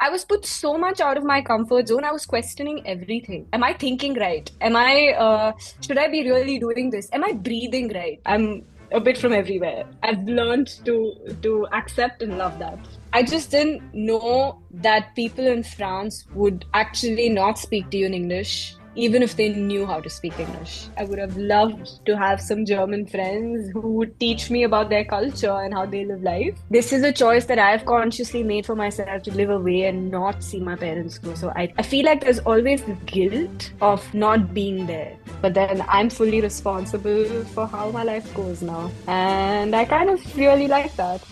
I was put so much out of my comfort zone. I was questioning everything. Am I thinking right? Should I be really doing this? Am I breathing right? I'm a bit from everywhere. I've learned to accept and love that. I just didn't know that people in France would actually not speak to you in English, even if they knew how to speak English. I would have loved to have some German friends who would teach me about their culture and how they live life. This is a choice that I've consciously made for myself to live away and not see my parents go. So I feel like there's always the guilt of not being there. But then I'm fully responsible for how my life goes now. And I kind of really like that.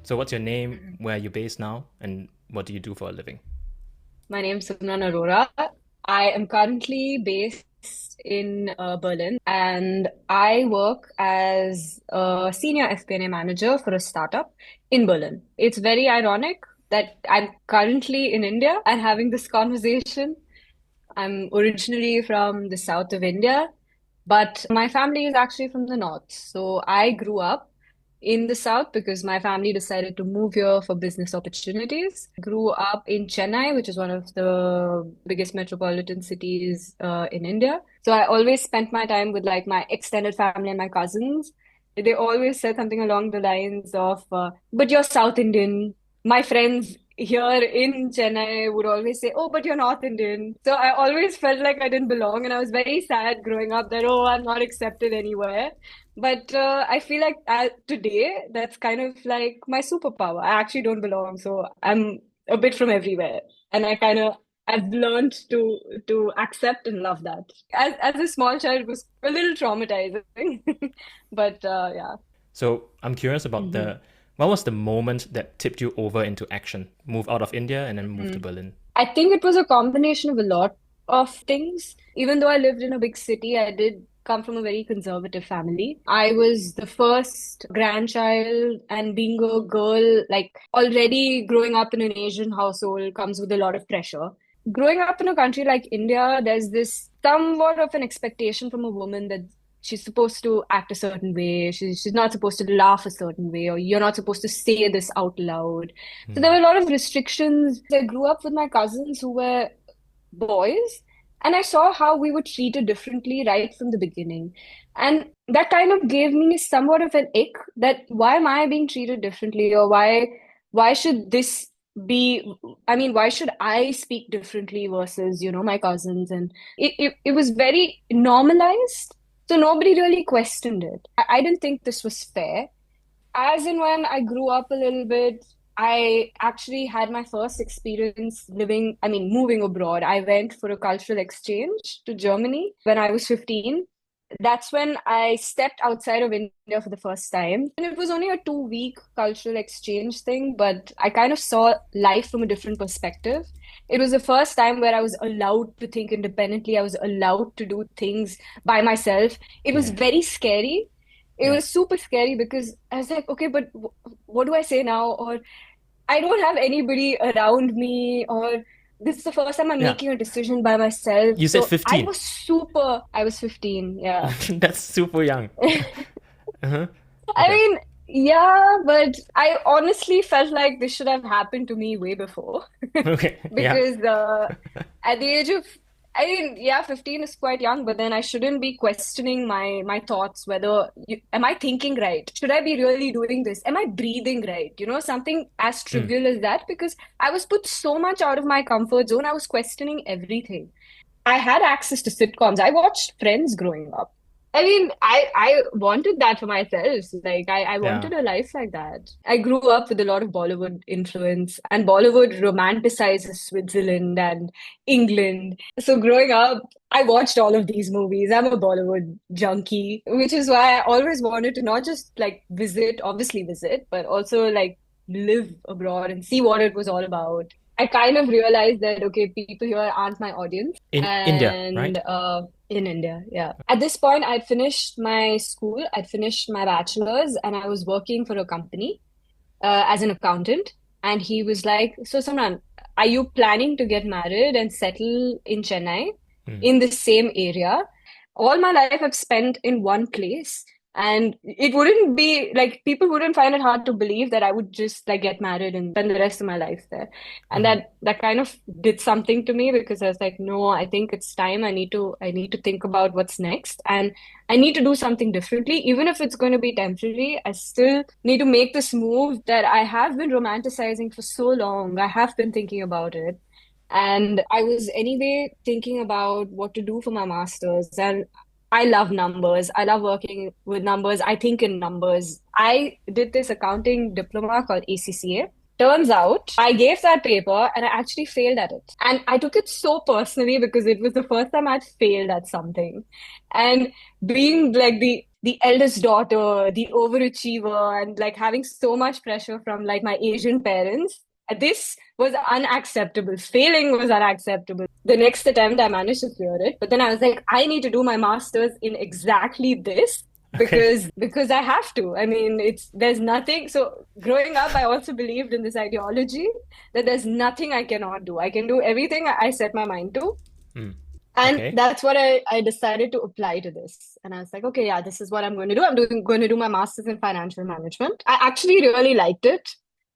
So, what's your name? Where are you based now? And what do you do for a living? My name is Simran Arora. I am currently based in Berlin and I work as a senior FP&A manager for a startup in Berlin. It's very ironic that I'm currently in India and having this conversation. I'm originally from the south of India, but my family is actually from the north. So I grew up in the south because my family decided to move here for business opportunities. Grew up in Chennai, which is one of the biggest metropolitan cities in India. So I always spent my time with like my extended family and my cousins. They always said something along the lines of, but you're South Indian. My friends here in Chennai would always say, "Oh, but you're North Indian." So I always felt like I didn't belong, and I was very sad growing up that, oh, I'm not accepted anywhere. But I feel like today that's kind of like my superpower. I actually don't belong, so I'm a bit from everywhere, and I've learned to accept and love that. As a small child, it was a little traumatizing, but yeah. So, I'm curious about Mhm. what was the moment that tipped you over into action? Move out of India and then move to Mhm. Berlin. I think it was a combination of a lot of things. Even though I lived in a big city, I did come from a very conservative family. I was the first grandchild, and being a girl, like already growing up in an Asian household comes with a lot of pressure. Growing up in a country like India, there's this somewhat of an expectation from a woman that she's supposed to act a certain way. She's not supposed to laugh a certain way, or you're not supposed to say this out loud. So there were a lot of restrictions. I grew up with my cousins who were boys, and I saw how we were treated differently right from the beginning. And that kind of gave me somewhat of an ick that why am I being treated differently, or why should this be, I mean, why should I speak differently versus, my cousins? And it was very normalized. So nobody really questioned it. I didn't think this was fair. As in when I grew up a little bit, I actually had my first experience moving abroad. I went for a cultural exchange to Germany when I was 15. That's when I stepped outside of India for the first time. And it was only a 2 week cultural exchange thing, but I kind of saw life from a different perspective. It was the first time where I was allowed to think independently. I was allowed to do things by myself. It was Yeah, very scary. It yeah. was super scary because I was like, okay, but what do I say now? Or I don't have anybody around me, or this is the first time I'm Yeah. making a decision by myself. You said So 15. I was 15, yeah. That's super young. Uh-huh. I Okay. mean, yeah, but I honestly felt like this should have happened to me way before. Okay. Yeah. Because at the age of, I mean, yeah, 15 is quite young, but then I shouldn't be questioning my thoughts whether am I thinking right? Should I be really doing this? Am I breathing right? Something as Mm. trivial as that, because I was put so much out of my comfort zone. I was questioning everything. I had access to sitcoms. I watched Friends growing up. I mean, I wanted that for myself. Like, I Yeah. wanted a life like that. I grew up with a lot of Bollywood influence, and Bollywood romanticizes Switzerland and England. So growing up, I watched all of these movies. I'm a Bollywood junkie, which is why I always wanted to not just like visit, obviously visit, but also like live abroad and see what it was all about. I kind of realized that, okay, people here aren't my audience. In India, And right? in India, yeah. At this point, I'd finished my school, I'd finished my bachelor's, and I was working for a company as an accountant. And he was like, "So, Samran, are you planning to get married and settle in Chennai Mm. in the same area? All my life I've spent in one place. And it wouldn't be like people wouldn't find it hard to believe that I would just like get married and spend the rest of my life there. And Hmm. that kind of did something to me because I was like, no, I think it's time. I need to think about what's next. And I need to do something differently. Even if it's going to be temporary, I still need to make this move that I have been romanticizing for so long. I have been thinking about it. And I was anyway thinking about what to do for my master's. And I love numbers. I love working with numbers. I think in numbers. I did this accounting diploma called ACCA. Turns out I gave that paper and I actually failed at it. And I took it so personally because it was the first time I'd failed at something. And being like the eldest daughter, the overachiever, and like having so much pressure from like my Asian parents, this was unacceptable. Failing was unacceptable. The next attempt, I managed to clear it, but then I was like, I need to do my master's in exactly this Okay. because I have to. I mean, there's nothing. So growing up, I also believed in this ideology that there's nothing I cannot do. I can do everything I set my mind to. Mm. And Okay. that's what I decided to apply to this. And I was like, okay, yeah, this is what I'm going to do. Going to do my master's in financial management. I actually really liked it.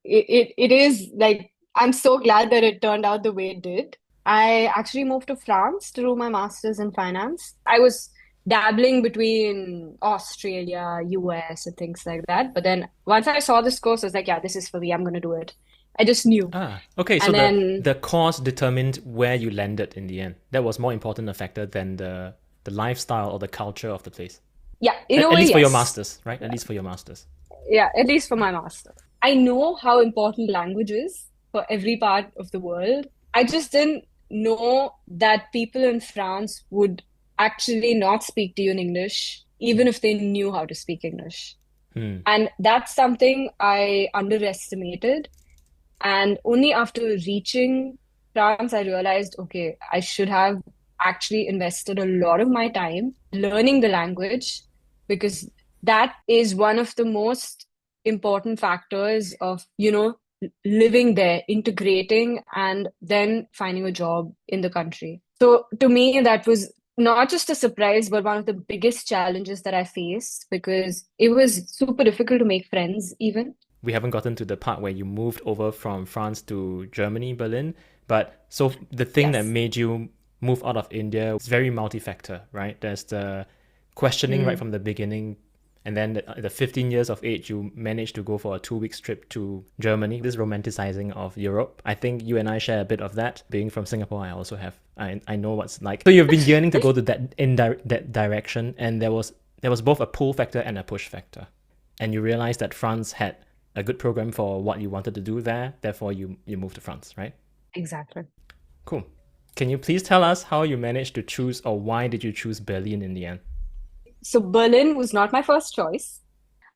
It is like, I'm so glad that it turned out the way it did. I actually moved to France to do my master's in finance. I was dabbling between Australia, US, and things like that. But then once I saw this course, I was like, yeah, this is for me. I'm going to do it. I just knew. Okay. So And then, the course determined where you landed in the end. That was more important a factor than the lifestyle or the culture of the place. yeah, in a At way, least for your yes. masters, right? At least for your masters. Yeah, at least for my master. I know how important language is for every part of the world. I just didn't know that people in France would actually not speak to you in English, even if they knew how to speak English. Hmm. And that's something I underestimated. And only after reaching France, I realized, okay, I should have actually invested a lot of my time learning the language because that is one of the most important factors of, living there, integrating, and then finding a job in the country. So to me, that was not just a surprise, but one of the biggest challenges that I faced because it was super difficult to make friends, even. We haven't gotten to the part where you moved over from France to Germany, Berlin. But so the thing that Yes. made you move out of India is very multi-factor, right? There's the questioning right Mm. from the beginning. And then the 15 years of age, you managed to go for a 2 week trip to Germany, this romanticizing of Europe. I think you and I share a bit of that. Being from Singapore, I also have, I know what's like. So you've been yearning to go to that direction. And there was both a pull factor and a push factor. And you realized that France had a good program for what you wanted to do there. Therefore, you moved to France, right? Exactly. Cool. Can you please tell us how you managed to choose, or why did you choose Berlin in the end? So Berlin was not my first choice.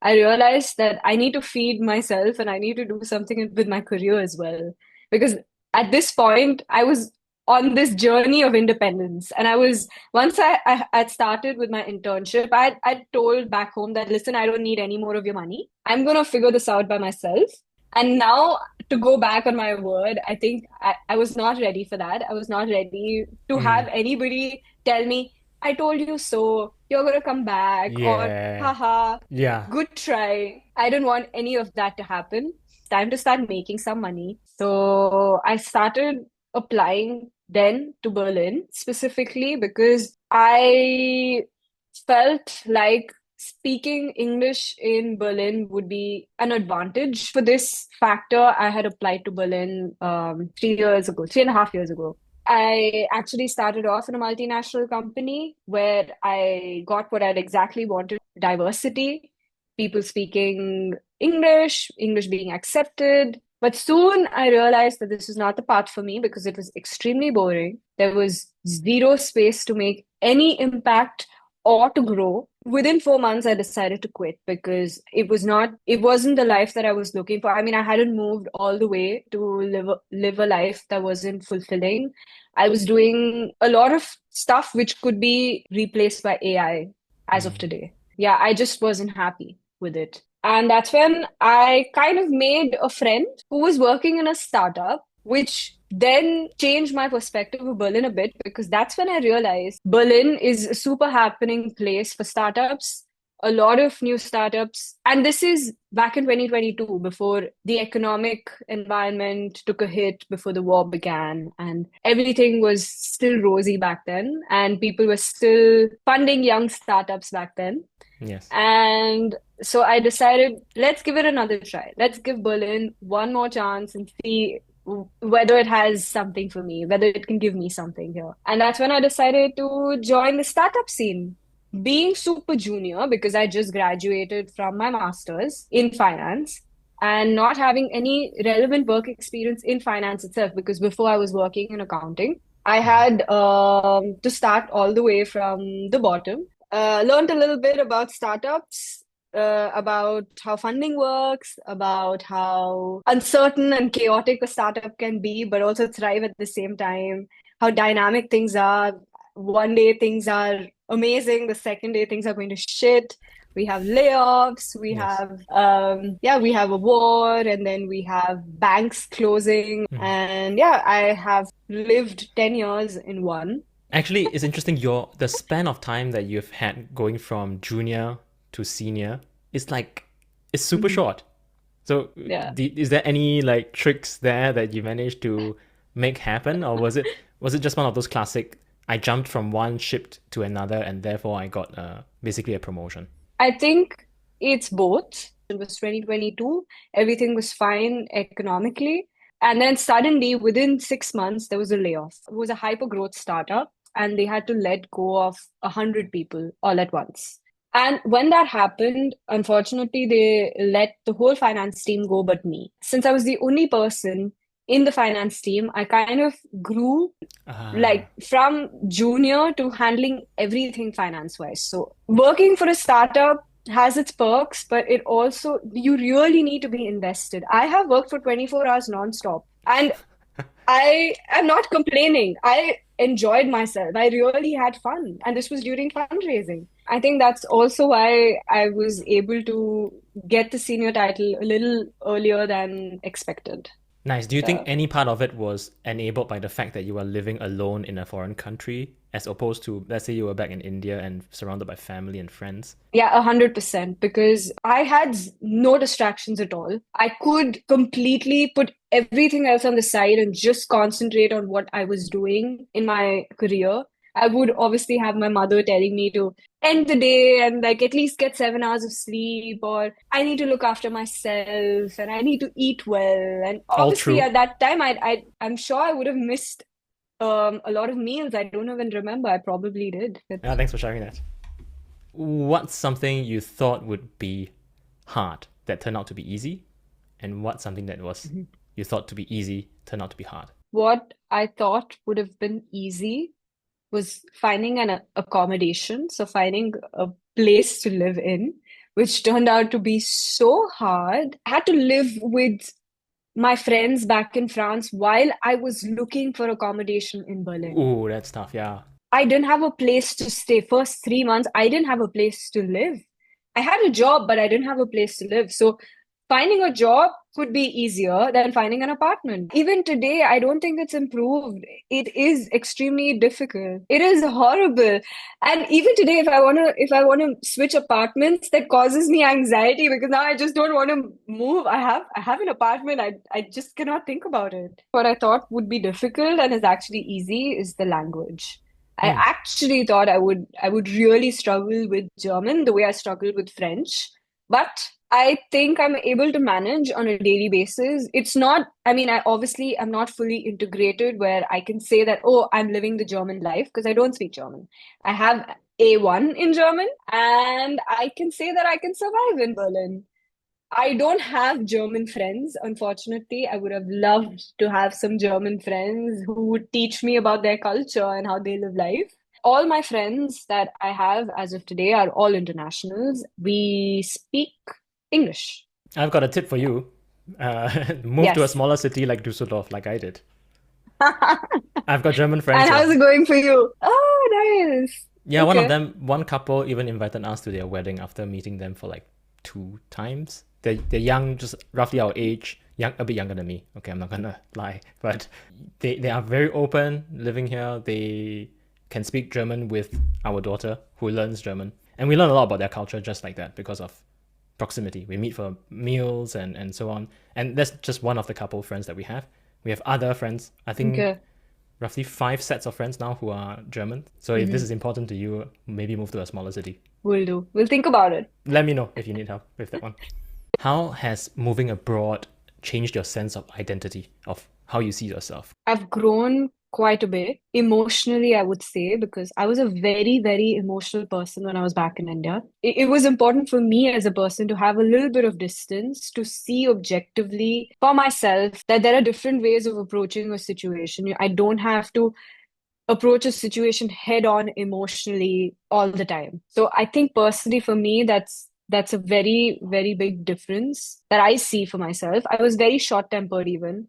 I realized that I need to feed myself and I need to do something with my career as well. Because at this point, I was on this journey of independence. And once I had started with my internship, I told back home that, listen, I don't need any more of your money. I'm going to figure this out by myself. And now to go back on my word, I think I was not ready for that. I was not ready to Mm, have anybody tell me, I told you so, you're going to come back, or yeah. haha, Yeah. good try. I don't want any of that to happen. It's time to start making some money. So I started applying then to Berlin specifically because I felt like speaking English in Berlin would be an advantage. For this factor, I had applied to Berlin 3 years ago, 3.5 years ago. I actually started off in a multinational company where I got what I'd exactly wanted: diversity, people speaking English, English being accepted. But soon I realized that this was not the path for me because it was extremely boring. There was zero space to make any impact or to grow. Within 4 months, I decided to quit because it wasn't the life that I was looking for. I mean, I hadn't moved all the way to live a life that wasn't fulfilling. I was doing a lot of stuff which could be replaced by AI as of Mm. today. Yeah, I just wasn't happy with it. And that's when I kind of made a friend who was working in a startup, which then changed my perspective of Berlin a bit because that's when I realized Berlin is a super happening place for startups. a lot of new startups. And this is back in 2022, before the economic environment took a hit, before the war began, and everything was still rosy back then. And people were still funding young startups back then. Yes. And so I decided, let's give it another try. Let's give Berlin one more chance and see whether it has something for me, whether it can give me something here. And that's when I decided to join the startup scene. Being super junior, because I just graduated from my master's in finance and not having any relevant work experience in finance itself, because before I was working in accounting, I had to start all the way from the bottom. Learned a little bit about startups, about how funding works, about how uncertain and chaotic a startup can be, but also thrive at the same time, how dynamic things are. One day things are amazing, the second day things are going to shit. We have layoffs, we Yes. have we have a war, and then we have banks closing. Mhm. And yeah, I have lived 10 years in one. Actually, it's interesting. The span of time that you've had going from junior to senior is like it's super Mhm. short. So, Yeah. is there any like tricks there that you managed to make happen, or was it just one of those classic? I jumped from one ship to another, and therefore I got basically a promotion. I think it's both. It was 2022. Everything was fine economically. And then suddenly, within 6 months, there was a layoff. It was a hyper growth startup, and they had to let go of 100 people all at once. And when that happened, unfortunately, they let the whole finance team go but me. Since I was the only person in the finance team, I kind of grew like Ah, from junior to handling everything finance wise. So working for a startup has its perks, but it also, you really need to be invested. I have worked for 24 hours nonstop, and I am not complaining. I enjoyed myself. I really had fun. And this was during fundraising. I think that's also why I was able to get the senior title a little earlier than expected. nice. Do you think Yeah. any part of it was enabled by the fact that you were living alone in a foreign country, as opposed to, let's say, you were back in India and surrounded by family and friends? Yeah, 100%. Because I had no distractions at all. I could completely put everything else on the side and just concentrate on what I was doing in my career. I would obviously have my mother telling me to end the day and like at least get 7 hours of sleep, or I need to look after myself and I need to eat well. And All obviously true. at that time, I'm sure I would have missed a lot of meals. I don't even remember. I probably did. Yeah, thanks for sharing that. What's something you thought would be hard that turned out to be easy, and what's something that was you thought to be easy turned out to be hard? What I thought would have been easy was finding an accommodation, so finding a place to live in, which turned out to be so hard. I had to live with my friends back in France while I was looking for accommodation in Berlin. Ooh, that's tough. Yeah. I didn't have a place to stay. First 3 months, I didn't have a place to live. I had a job, but I didn't have a place to live. So finding a job could be easier than finding an apartment. Even today, I don't think it's improved. It is extremely difficult. It is horrible. And even today, if I wanna switch apartments, that causes me anxiety because now I just don't want to move. I have an apartment. I just cannot think about it. What I thought would be difficult and is actually easy is the language. I Hmm. actually thought I would really struggle with German the way I struggled with French. But I think I'm able to manage on a daily basis. It's not, I mean, I obviously am not fully integrated where I can say that, oh, I'm living the German life because I don't speak German. I have A1 in German and I can say that I can survive in Berlin. I don't have German friends, unfortunately. I would have loved to have some German friends who would teach me about their culture and how they live life. All my friends that I have as of today are all internationals. We speak English. I've got a tip for you. Move to a Yes. smaller city like Dusseldorf, like I did. And I've got German friends here. how's it going for you? Oh, nice. Yeah, one of Okay. them, one couple even invited us to their wedding after meeting them for like 2 times. They're young, just roughly our age, young, a bit younger than me. Okay, I'm not gonna lie, but they are very open living here. They can speak German with our daughter who learns German. And we learn a lot about their culture just like that because of proximity. We meet for meals and so on. And that's just one of the couple friends that we have. We have other friends, I think Okay. roughly 5 sets of friends now who are German. So if this Hmm. is important to you, maybe move to a smaller city. Will do. We'll think about it. Let me know if you need help with that one. How has moving abroad changed your sense of identity, of how you see yourself? I've grown quite a bit emotionally, I would say, because I was a very, very emotional person when I was back in India. It was important for me as a person to have a little bit of distance to see objectively for myself that there are different ways of approaching a situation. I don't have to approach a situation head on emotionally all the time. So I think personally for me, that's a very, very big difference that I see for myself. I was very short-tempered even.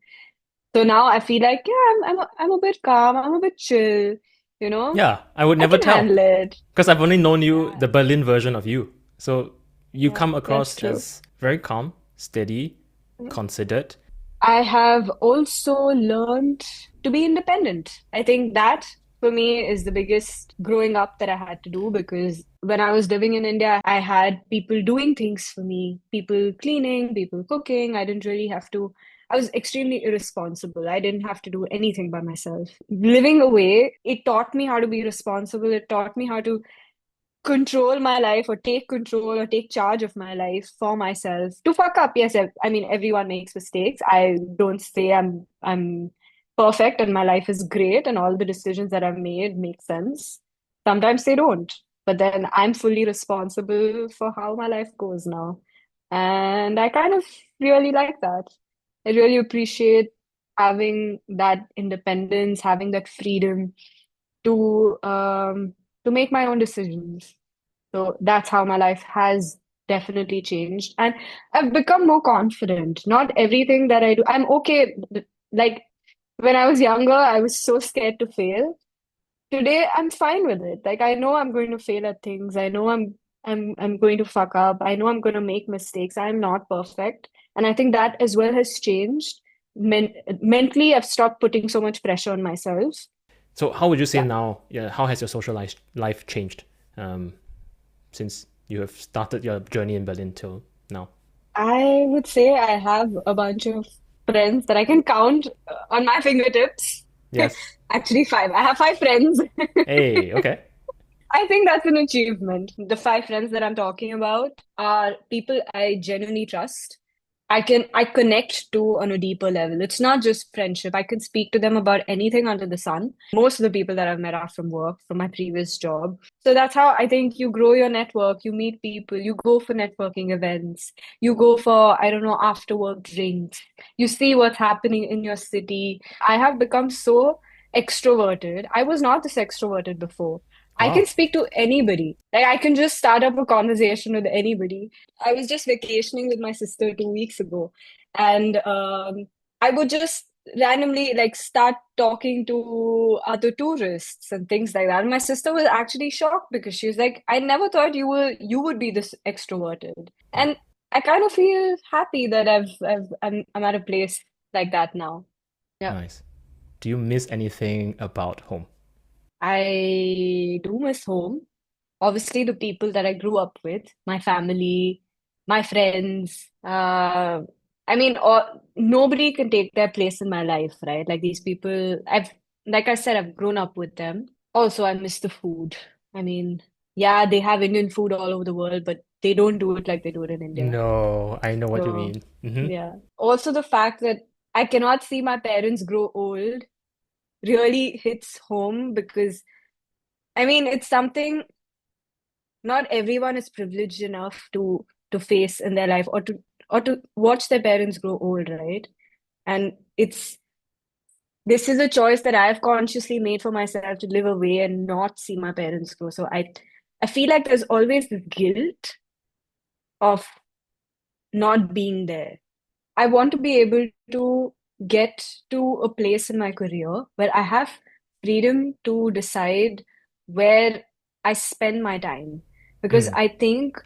So now I feel like, yeah, I'm a bit calm, I'm a bit chill, you know, Yeah, I would I never can tell handle it. because I've only known you, Yeah, the Berlin version of you. So you yeah, come that's across true. as very calm, steady, Yeah. considered. I have also learned to be independent. I think that for me is the biggest growing up that I had to do because when I was living in India, I had people doing things for me, people cleaning, people cooking. I didn't really have to. I was extremely irresponsible. I didn't have to do anything by myself. Living away, it taught me how to be responsible. It taught me how to control my life or take control or take charge of my life for myself to fuck up. Yes, I mean everyone makes mistakes. I don't say I'm perfect and my life is great and all the decisions that I've made make sense. Sometimes they don't, but then I'm fully responsible for how my life goes now, and I kind of really like that. I really appreciate having that independence, having that freedom to um to make my own decisions. So that's how my life has definitely changed. And I've become more confident. Not everything that I do, I'm okay. Like when I was younger, I was so scared to fail. Today, I'm fine with it. Like I know I'm going to fail at things. I know I'm going to fuck up. I know I'm going to make mistakes. I'm not perfect. And I think that as well has changed. Mentally, I've stopped putting so much pressure on myself. So how would you say Yeah. now? Yeah, how has your social life changed um, since you have started your journey in Berlin till now? I would say I have a bunch of friends that I can count on my fingertips. Yes. Actually, five. I have five friends. Hey. Okay. I think that's an achievement. The five friends that I'm talking about are people I genuinely trust. I connect to on a deeper level. It's not just friendship. I can speak to them about anything under the sun. Most of the people that I've met are from work, from my previous job. So that's how I think you grow your network, you meet people, you go for networking events, you go for, I don't know, after work drinks, you see what's happening in your city. I have become so extroverted. I was not this extroverted before. I can Wow. speak to anybody. Like I can just start up a conversation with anybody. I was just vacationing with my sister 2 weeks ago, and I would just randomly like start talking to other tourists and things like that. And my sister was actually shocked because she was like, "I never thought you would be this extroverted." Wow. And I kind of feel happy that I'm at a place like that now. Yeah. Nice. Do you miss anything about home? I do miss home. Obviously, the people that I grew up with, my family, my friends. I mean, nobody can take their place in my life, right? Like these people, like I said, I've grown up with them. Also, I miss the food. I mean, yeah, they have Indian food all over the world, but they don't do it like they do it in India. No, I know what you So, mean. yeah. Also, the fact that I cannot see my parents grow old really hits home because I mean, it's something not everyone is privileged enough to face in their life or to watch their parents grow old, right? And it's this is a choice that I've consciously made for myself to live away and not see my parents grow. So I feel like there's always this guilt of not being there. I want to be able to get to a place in my career where I have freedom to decide where I spend my time. Because Mm. I think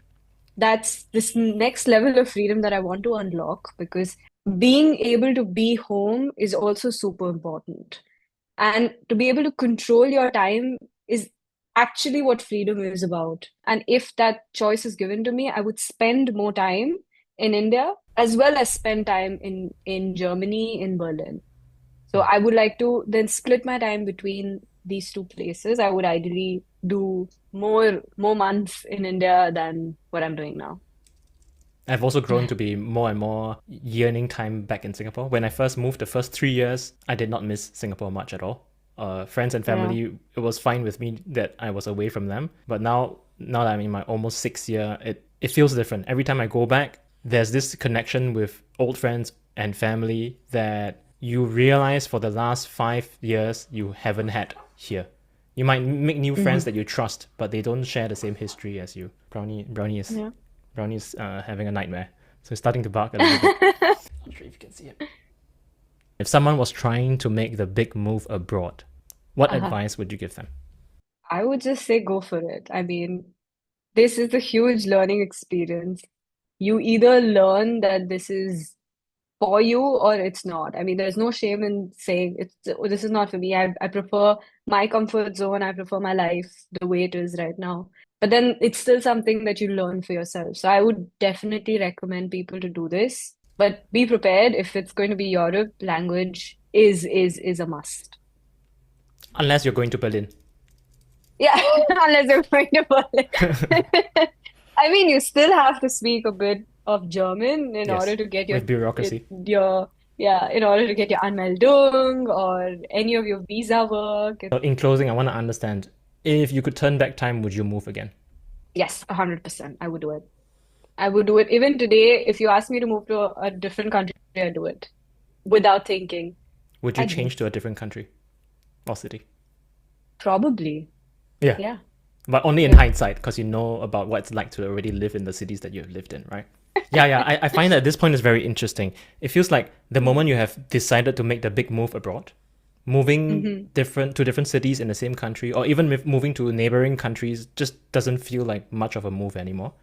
that's this next level of freedom that I want to unlock because being able to be home is also super important. And to be able to control your time is actually what freedom is about. And if that choice is given to me, I would spend more time in India as well as spend time in Germany, in Berlin. So Hmm. I would like to then split my time between these two places. I would ideally do more months in India than what I'm doing now. I've also grown to be more and more yearning time back in Singapore. When I first moved, the first 3 years, I did not miss Singapore much at all. Friends and Yeah. family, it was fine with me that I was away from them. But now that I'm in my almost 6th year, it feels different. Every time I go back, there's this connection with old friends and family that you realize for the last 5 years you haven't had here. You might make new friends Hmm. that you trust, but they don't share the same history as you. Yeah. Brownie's having a nightmare, so he's starting to bark a little bit. Not sure if you can see it. If someone was trying to make the big move abroad, what Uh-huh. advice would you give them? I would just say go for it. I mean, this is a huge learning experience. You either learn that this is for you or it's not. I mean, there's no shame in saying it's this is not for me. I prefer my comfort zone. I prefer my life the way it is right now. But then it's still something that you learn for yourself. So I would definitely recommend people to do this. But be prepared if it's going to be Europe, language is a must. Unless you're going to Berlin. Yeah, unless you're going to Berlin. I mean, you still have to speak a bit of German in order Yes, to get with your, bureaucracy. your yeah, in order to get your Anmeldung or any of your visa work. So in closing, I want to understand, if you could turn back time, would you move again? Yes, 100%. I would do it. I would do it. Even today, if you ask me to move to a different country, I'd do it without thinking. Would you I'd change to a different country or city? probably, Yeah, yeah, but only in yeah. hindsight, because you know about what it's like to already live in the cities that you have lived in, right? Yeah. I find that this point is very interesting. It feels like the moment you have decided to make the big move abroad, moving Hmm. different cities in the same country, or even moving to neighboring countries, just doesn't feel like much of a move anymore.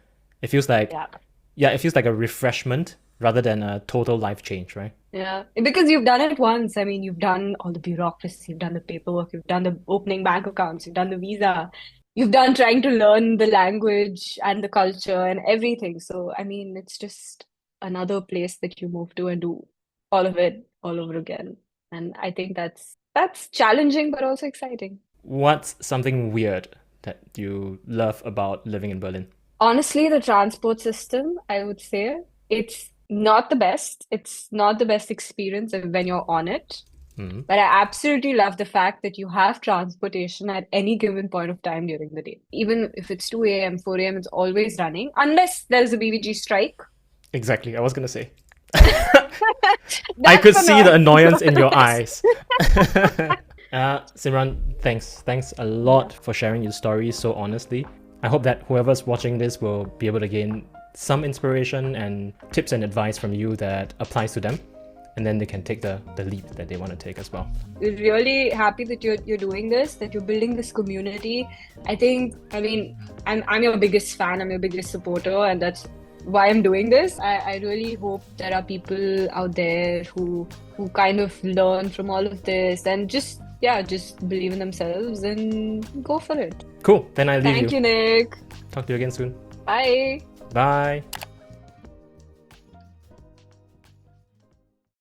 It feels like, Yeah. yeah, it feels like a refreshment rather than a total life change, right? Yeah, because you've done it once. I mean, you've done all the bureaucracy, you've done the paperwork, you've done the opening bank accounts, you've done the visa, you've done trying to learn the language and the culture and everything. So, I mean, it's just another place that you move to and do all of it all over again. And I think that's challenging but also exciting. What's something weird that you love about living in Berlin? Honestly, the transport system, I would say, it's not the best. It's not the best experience when you're on it. Hmm. But I absolutely love the fact that you have transportation at any given point of time during the day. Even if it's 2 a.m., 4 a.m., it's always running, unless there's a BVG strike. Exactly, I was gonna say. I That's could see the annoying. annoyance in your eyes. Simran, thanks a Yeah. lot for sharing your story so honestly. I hope that whoever's watching this will be able to gain some inspiration and tips and advice from you that applies to them, and then they can take the leap that they want to take as well. We're really happy that you're doing this, that you're building this community. I mean, I'm your biggest fan, I'm your biggest supporter, and that's why I'm doing this. I really hope there are people out there who kind of learn from all of this and just yeah, just believe in themselves and go for it. Cool, then I leave Thank you. you, Nick. Talk to you again soon. Bye. Bye.